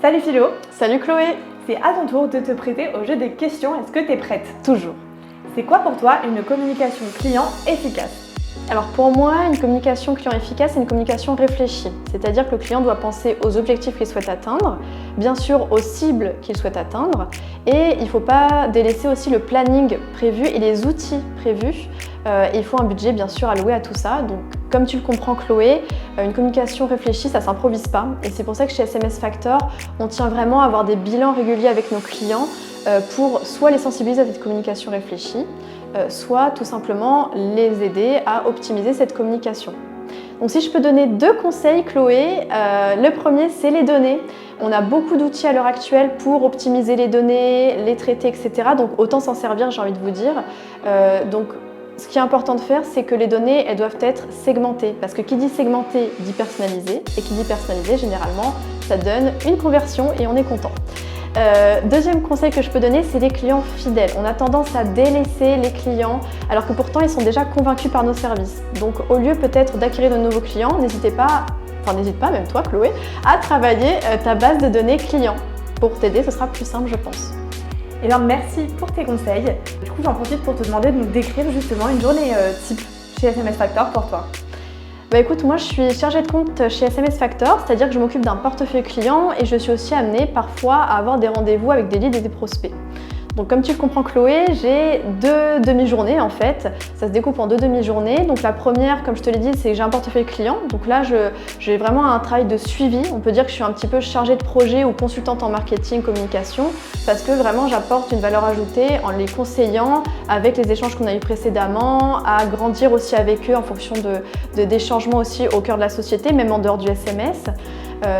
Salut Philo, Salut Chloé. c'est à ton tour de te prêter au jeu des questions. Est-ce que tu es prête? Toujours. C'est quoi pour toi une communication client efficace? Alors pour moi, une communication client efficace, c'est une communication réfléchie. C'est-à-dire que le client doit penser aux objectifs qu'il souhaite atteindre, bien sûr aux cibles qu'il souhaite atteindre, et il ne faut pas délaisser aussi le planning prévu et les outils prévus. Il faut un budget bien sûr alloué à tout ça. Donc comme tu le comprends Chloé, une communication réfléchie, ça ne s'improvise pas. Et c'est pour ça que chez SMS Factor, on tient vraiment à avoir des bilans réguliers avec nos clients pour soit les sensibiliser à cette communication réfléchie, soit tout simplement les aider à optimiser cette communication. Donc si je peux donner 2 conseils Chloé, le premier c'est les données. On a beaucoup d'outils à l'heure actuelle pour optimiser les données, les traiter, etc. Donc autant s'en servir, j'ai envie de vous dire. Donc ce qui est important de faire, c'est que les données, elles doivent être segmentées. Parce que qui dit segmenté dit personnalisé. Et qui dit personnalisé, généralement, ça donne une conversion et on est content. Deuxième conseil que je peux donner, c'est les clients fidèles. On a tendance à délaisser les clients alors que pourtant ils sont déjà convaincus par nos services. Donc au lieu peut-être d'acquérir de nouveaux clients, n'hésite pas, même toi Chloé, à travailler ta base de données clients. Pour t'aider, ce sera plus simple je pense. Eh bien merci pour tes conseils. Du coup j'en profite pour te demander de nous décrire justement une journée type chez SMS Factor pour toi. Bah écoute, moi je suis chargée de compte chez SMS Factor, c'est-à-dire que je m'occupe d'un portefeuille client et je suis aussi amenée parfois à avoir des rendez-vous avec des leads et des prospects. Donc comme tu le comprends Chloé, j'ai 2 demi-journées en fait, ça se découpe en 2 demi-journées. Donc la première, comme je te l'ai dit, c'est que j'ai un portefeuille client. Donc là, j'ai vraiment un travail de suivi. On peut dire que je suis un petit peu chargée de projet ou consultante en marketing, communication, parce que vraiment j'apporte une valeur ajoutée en les conseillant avec les échanges qu'on a eu précédemment, à grandir aussi avec eux en fonction des changements aussi au cœur de la société, même en dehors du SMS.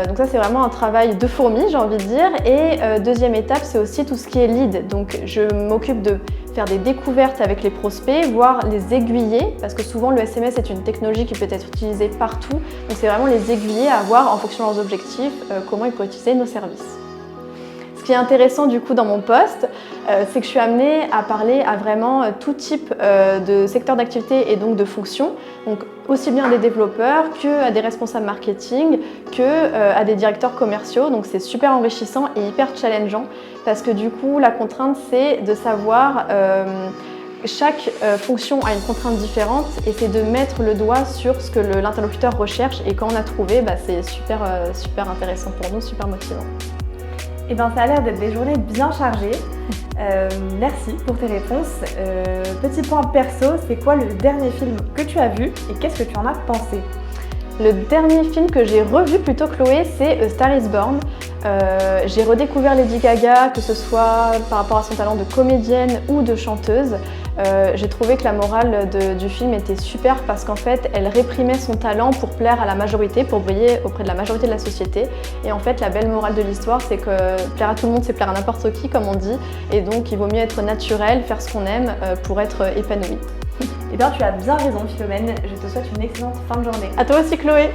Donc ça c'est vraiment un travail de fourmi j'ai envie de dire. Et deuxième étape c'est aussi tout ce qui est lead. Donc je m'occupe de faire des découvertes avec les prospects, voire les aiguiller parce que souvent le SMS est une technologie qui peut être utilisée partout. Donc c'est vraiment les aiguiller à voir en fonction de leurs objectifs comment ils pourraient utiliser nos services. Ce qui est intéressant du coup dans mon poste, c'est que je suis amenée à parler à vraiment tout type de secteur d'activité et donc de fonctions. Donc aussi bien à des développeurs qu'à des responsables marketing, qu'à des directeurs commerciaux. Donc c'est super enrichissant et hyper challengeant parce que du coup la contrainte c'est de savoir chaque fonction a une contrainte différente et c'est de mettre le doigt sur ce que l'interlocuteur recherche et quand on a trouvé, c'est super intéressant pour nous, super motivant. Eh bien ça a l'air d'être des journées bien chargées. Merci pour tes réponses. Petit point perso, c'est quoi le dernier film que tu as vu et qu'est-ce que tu en as pensé? Le dernier film que j'ai revu plutôt Chloé, c'est A Star is Born. J'ai redécouvert Lady Gaga, que ce soit par rapport à son talent de comédienne ou de chanteuse. J'ai trouvé que la morale du film était super parce qu'en fait, elle réprimait son talent pour plaire à la majorité, pour briller auprès de la majorité de la société. Et en fait, la belle morale de l'histoire, c'est que plaire à tout le monde, c'est plaire à n'importe qui, comme on dit. Et donc, il vaut mieux être naturel, faire ce qu'on aime pour être épanoui. Eh bien, tu as bien raison, Philomène. Je te souhaite une excellente fin de journée. À toi aussi, Chloé!